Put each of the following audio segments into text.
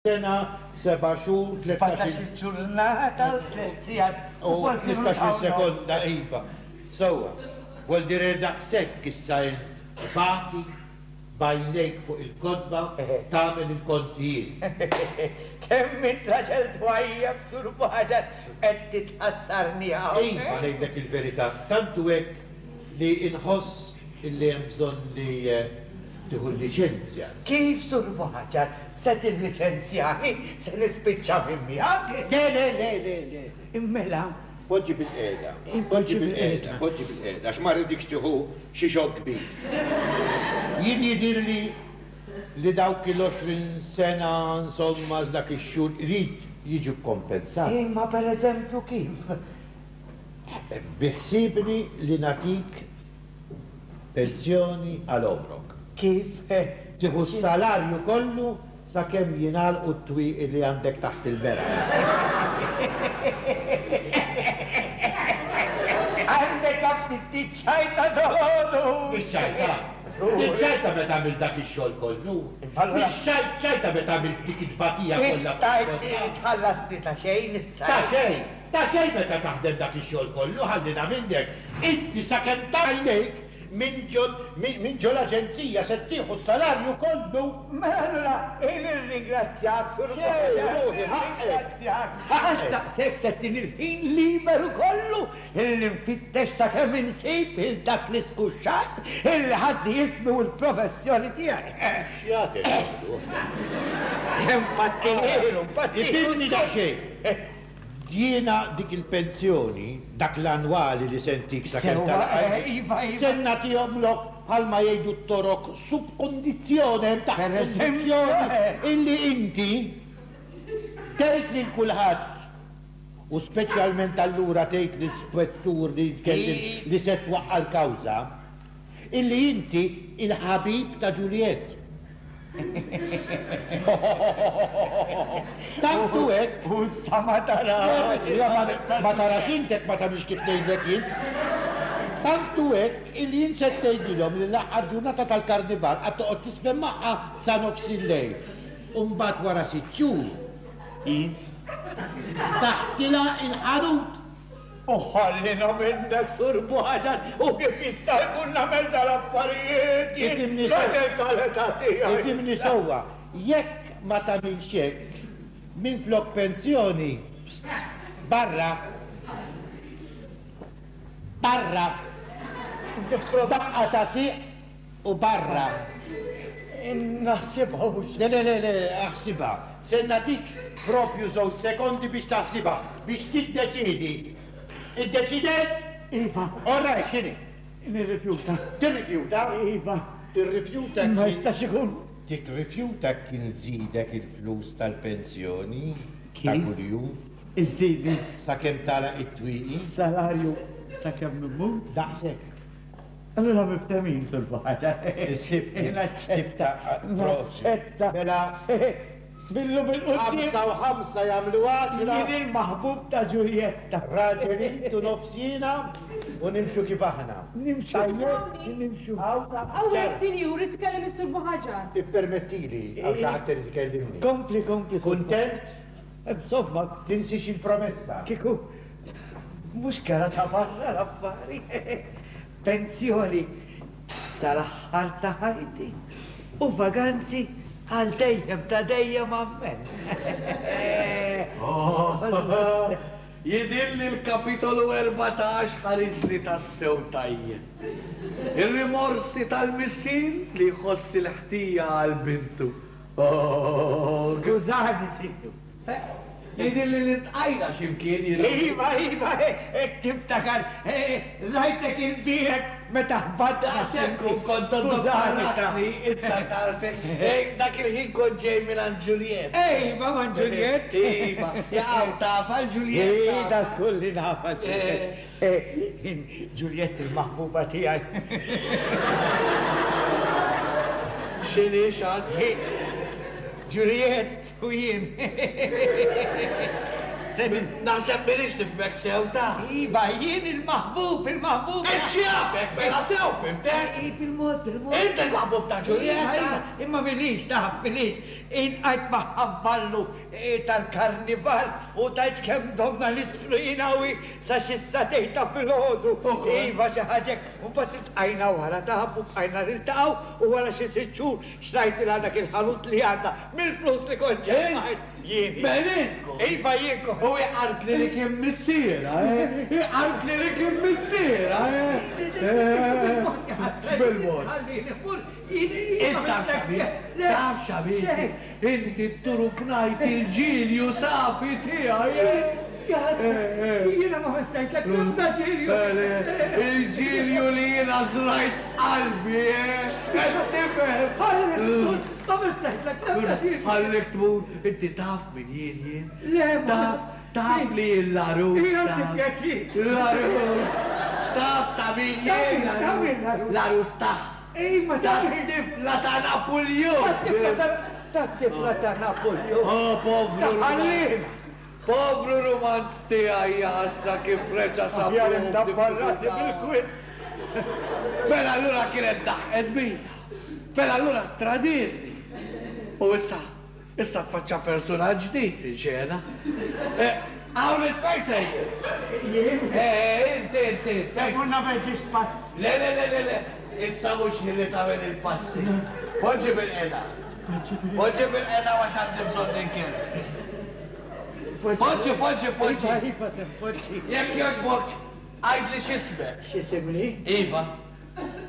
sena, 7 xhur, 13 ġurnata u 3 sigħat. u 13 sekonda iva. Sowa, vuol dire daqshekk issa int bati bajnejk fuq il-kodba tagħmel il-kontijiet. Kemm int raġel twajjeb sur Baħġar qed titħassarni hawn. Iva ngħidlek il-verità, tantu hekk li inħoss illi hemm bżonn li tieħu l-liċenzja. Kif sur Baħġar se tirliċenzjani se nispiċċa minn miegħek? Le. Immela. Poġġi bil-qiegħda. Poġġi bil-qiegħda, għax ma rridikx tieħu xi xogg kbir. Jien jidirli li dawk il-20 sena insomma dak ix-xhur irid jiġu kompensati. Imma pereżempju kif? Biħsibni li natik pensjoni għal omrok. Kif? Tieħu s-salarju kollu sakemm jingħalqu t-twieqi li għandek taħt il-vera. Għandek għabti ċajta doħodu! Ix-ċajta! Ix-ċajta meta għamil dak ix-xogħol kollu. Ix-ċajta meta għamil dik it-tbatija kollha. Tħallasti ta' xejn issa. Ta' xejn meta taħdem dak ix-xogħol kollu ħallina minnek. Inti sakemm tajnejk minn ġo l-aġenzija se tieħu s-salarju kollu. Mela, il-ringrazzjak, sur ringrazzjak. Għax daqshekk se tin il-ħin liberu kollu, il-nfittex sakemm insib il-dak li skuxxat, il-ħaddi jismu l-professjoni tiegħi. X'jagħti kollu? Impattinieru, Ifimni daqsxejn. Jiena dik il-pensjoni, dak l-annwali li sentik sakemm Iva. senna tihomlok bħalma jgħidu t-torok subkondizzjoni ta' kondizzjoni illi inti tgħid lil kulħadd u speċjalment allura tgħid l-ispettur li tkellim li se twaqqa l-kawża illi inti il-ħabib ta' Juliet. Tantu hekk. U sa ma tarax. Ma tarax intek ma tagħmilx kif ngħidlek jien. Tantu hekk illi jien se tgħidilhom li l-aħħar ġurnata tal-karnival qed toqgħod tisbem magħha sa nofs il-lejl. U mbagħad wara 6 xhur. Taħtilha il-ħanut. Uħallina minnek sur Baħġar u kif jista' jkun nagħmel tal-affarijiet Ifimni sewwa, jekk ma tagħmilx hekk minflok pensjoni barra daqqa ta' siq u barra. Naħsibha Le, aħsibha. Se natik propju żewġ sekondi biex taħsibha, biex tiddeċiedi. Iddeċidet? Iva. Orra, xini? Nirrifjuta. Tirrifjuta? Iva. Tirrifjuta Ma jistax ikun. Tirrifjuta kien żidek il-flus tal-pensjoni ta' kuljum Iżidni sakemm tara it-twieqi. salarju sakemm immut. Daqshekk. Allura miftemin sur Baħġar. Naċċetta. Naċċetta. Mela, Billu bil-qudiem. 5 u 5 jagħmlu 10. Jien il-maħbub ta' Ġulietta. Raġel tu nofsina u nimxu kif aħna. Nimxu. Għawek, sinjur, itkellem is-sur Baħġar. Ippermettili, għaw xaħat tkellimni. Kompli. Kuntent? Insomma, Tinsix il-promessa. kiku, mux kera ta' barra l-affari. Pensjoni sal-aħħar ta' ħajti u vaganzi għal dejjem ta' dejjem ammen. Jidilli l-kapitolu 14 ħariġli tas-sew tajjeb. Ir-rimorsi tal-missir li jħossi l-ħtija għal-bintu. Skużani, sinju. Jidilli li tqajna ximkien Iva, kif takar, rajtek il-birek meta ħbadda Sekku konta Skużani, issa tarfek, dak il-ħin kon ġej minn Ġuliet. Iva, man Ġuliet. Iva, jaqaw tafa l-Ġuliet. Da skulli nafa Ġuliet il-maħbuba tijaj. Xini xad? Ġuliet u jien. Naħseb minix nifmek sew ta' Iva, jien il-maħbub. Eċċjabek, bella sew, fimtek? Fil-mod. Inta il-maħbub ta' Ġulietta. Imma minix, inqajt maħabballu tal-karnival u tajt kem domna l-istruinawi sa xissa tejta fil-ħodu. Iva xaħġek, un bat il-tqajna wara taħbu, bqajna riltaqaw u wara xi sitxur xtrajt il-għadak il-ħalut li għanda mill-flus li konġet. Jieni. Benitku. Iva jienku. U jgħart li kien mistiera, jgħart li kien mistiera, Xbil-mod. Taf xabiti, inti t-turu f'najt il-ġilju safi tijaj. Jiena ma ħassajt lek nafna ġilju. Il-ġilju li jiena zrajt qalbi, għattifem. Ma ħassajt lek nafna ġilju. Għallek tmur, inti taf min jien. Le, Taf li l-arus. L-arus. Taf ta' min jien. L-arus taf. Ta' tifla ta' Napoljon. Ta' tifla ta' Napoljon. Oh, povru. Għallim. Povru romanz tijaj jasna kif reċa Jgħalem ta' barrasi bil-kwit. Bella allura kienet daħed bija. Bella allura tradirni. U issa tfaċċa persona ġdid ġena. Għawlet fejsej. Inti. Sekunna veġiġ pass. Le. Issa mux ħilli tamen il-pasti. Poġġi bil-qeda. Poġġi bil-qeda għax għandi bżon dinkien. Poġġi. Jek joġbok, għajd li xisbek. Xisimni? Iva.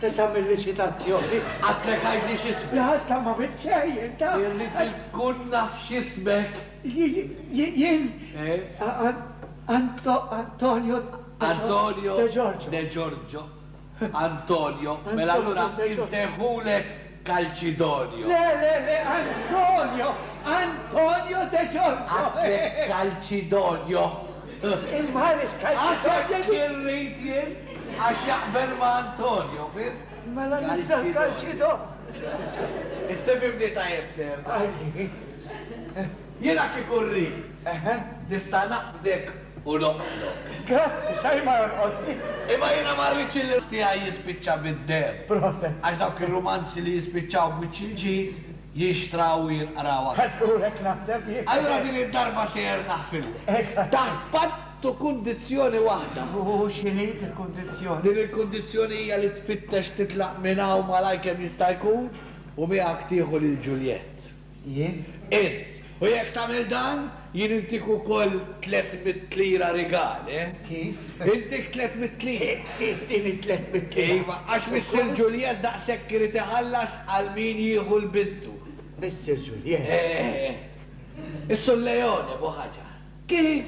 Se tamil licitazzjoni. Għatlek għajd li xisbek. La, sta ma bitċejjen ta' Jelli kun naf xisbek. Jien. Antonio De Giorgio. Antonio. Mela allura inseħulek Calcidonio. Le, Antonio De Giorgio. Għatlek Calcidonio. Il-Maris Għaxek Calcidonio. jirrit jien, għax jaqbel ma Antonio, fir? Mela nisa Calcidonio. Issefim di tajib ser. Jena kikurri. Distana dek u loqlok. Grazzi, xaj ma jonqosni. Imma jena marriċ il-listija jispicċa bid-der. Proset. Għax dawk il-romanzi li jispicċaw b'ċilġi jixtraw jinqrawa. Għaskurek naħseb jien. Allora din id-darba ser naħfil. Taħpattu kondizjoni wahda. U xinit il-kondizjoni? Din il-kondizjoni hija li tfittex titlaq minn hawn malaj kemm jista' jkun u miegħek tieħu lil Ġuliett. Jien? Int. U jekk tagħmel dan, jien intik ukoll 300 lira rigal, Kif? Intik 300 lira. Tini 300 lira. Iva, għax Missir Ġuliett daqshekk irid iħallas għal min jieħu l-bintu. Missir Ġuliett. Is-Sur Leone, Buħaġa. Kif?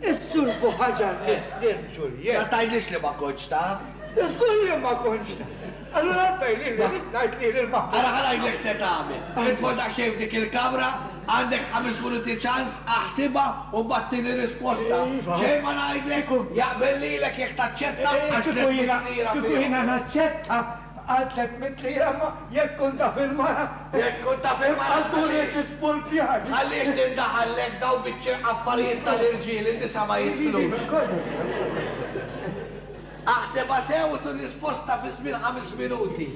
Is-sur Buħaġa Missir Ġuliett. Ma tajdlix li ma konċ taf. Skur li ma konċ. Allora fejn li najt li l-maħba. Għara ħanajdlek se tagħmel. Titfodaq xejn dik il-kamra, għandek 5 minuti ċans, aħsiba u battini risposta. Xejn ma ngħidlek, jaqbel lilek jekk taċċetta għax Kiku jina naċċetta għal 300 lira ma jekk kunta fil-mara. Jekk kunta fil-mara Għazdulek ispolpjani. Għalliex tindaħallek daw biċċi affarijiet tal-irġiel, in-nisa ma jitlux. Aħseba sew tu risposta fi żmien 5 minuti.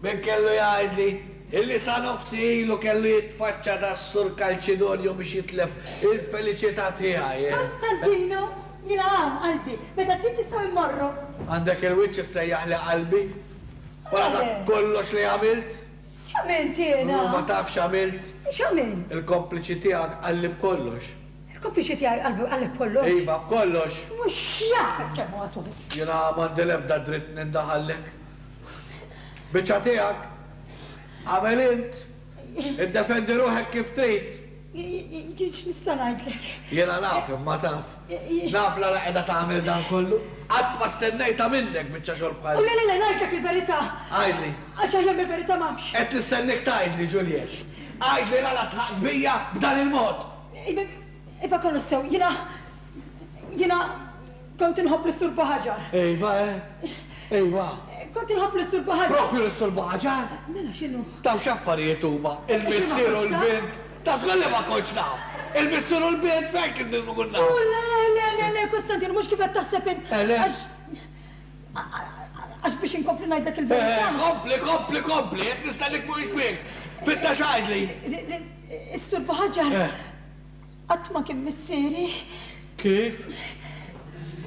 Ben kellu jgħidli, illi sa nofsi ilu kellu jitfaċċa da s-Sur Calcidonio biex jitlef il-feliċità tiegħi. Konstantino, jina qalbi, meta trid tistgħu immorru. Għandek il-wiċċ sejjaħ li qalbi? Wara dak kollox li għamilt? X'għamilt jiena? Ma tafx għamilt? X'għamilt? Il-kompliċi tiegħek qallib kollox. Il-kompliċi tiegħi qalbi qallek kollox. Iva, kollox. Mhux jafek kemm huwa tubis. Jiena m'għandi l-ebda dritt nindaħallek. Biċċa tiegħek għamel int, iddefendi ruħek kif trid. X'nista' ngħidlek? Jiena naf, imma taf. Naf la qiegħda tagħmel dan kollu. Qatt ma stennejta minnek biċċa xogħol bħal. U le ngħidlek il-verità. Għajdli. Għax hemm il-verità m'hawnx. Qed nistennek tgħidli Ġuliett. Għajdli la tħaq bija b'dan il-mod. Iva kollu sew, jiena kont inħobb l-Sur Buħaġar. Ejva, ejva. Kont inħobb l-Sur Buħaġar. Propju l-Sur Buħaġar? Mela x'inhu? Taw x'affarijiet huma? Il-missier u l-bint Ta żgolli ma konċ naf. Il-missur u l-bint fejn kien nkun naf. Le, Konstantin, mux kif qed taħseb int. Le. Għax biex inkompli ngħidlek il-verità. Kompli, jek nistennik mu jiswik. Fitta xajdli. Is-sur Baħġar qatt ma kien missieri. Kif?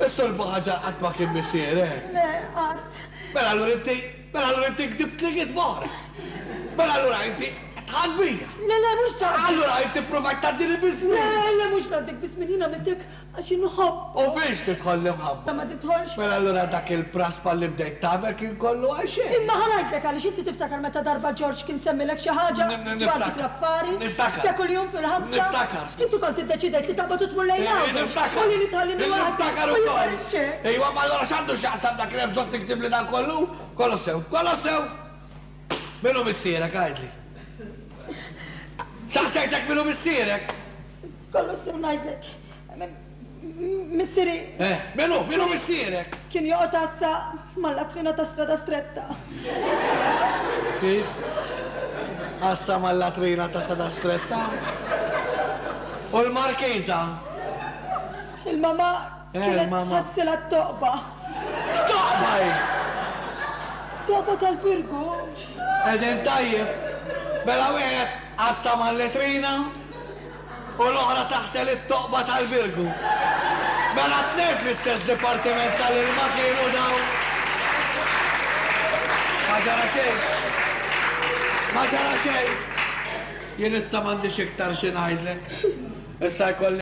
Is-sur Baħġar qatt ma kien missieri. Le, qatt. Mela allura inti kdibt li għid moħra. Mela allura inti tħanbija. Le, mux taħ. Allura inti provajt taddi li bismi. Le, mux naddek bisminina mittek għax inħobb. U biex titkolli mħabba. Ta' ma titħolx. Mela allura dak il-praspa li bdejt tamer kien kollu għaxin. Imma ħanajdlek għalix inti tiftakar meta darba George kien semmilek xi ħaġa dwar dik l-affari. Niftakar. Ta' kuljum fil-ħabsa. Niftakar. Inti kont iddeċidejt li taqbad tmur lejn Niftakar. U li tħallini waħda. Niftakar u koll. Ejwa ma allura xandu xaqsam dak li bżon tiktib li dan kollu. Kollu sew. Minu missierek għajdli. Saqsejtek minu missierek. Kollu sew ngħidlek. Missieri Minu missierek. kien joqgħod assa mal-latrina ta' strada stretta. Kif? Assa mal-latrina ta' sada stretta. U l-markiza. Il-mama kienet il-mama. ħassila t-toqba. Xtoqbaj! Toqba tal-birgu. Edin tajjeb. Bela wieħed assa mal-latrina u l-oħra taħsel it-toqba tal-birgu. Mela t-nejn fl-istess dipartiment tal-ilma kienu daw. Ma ġara xej. Jien issa m'għandix iktar xi ngħidlek. Issa jkolli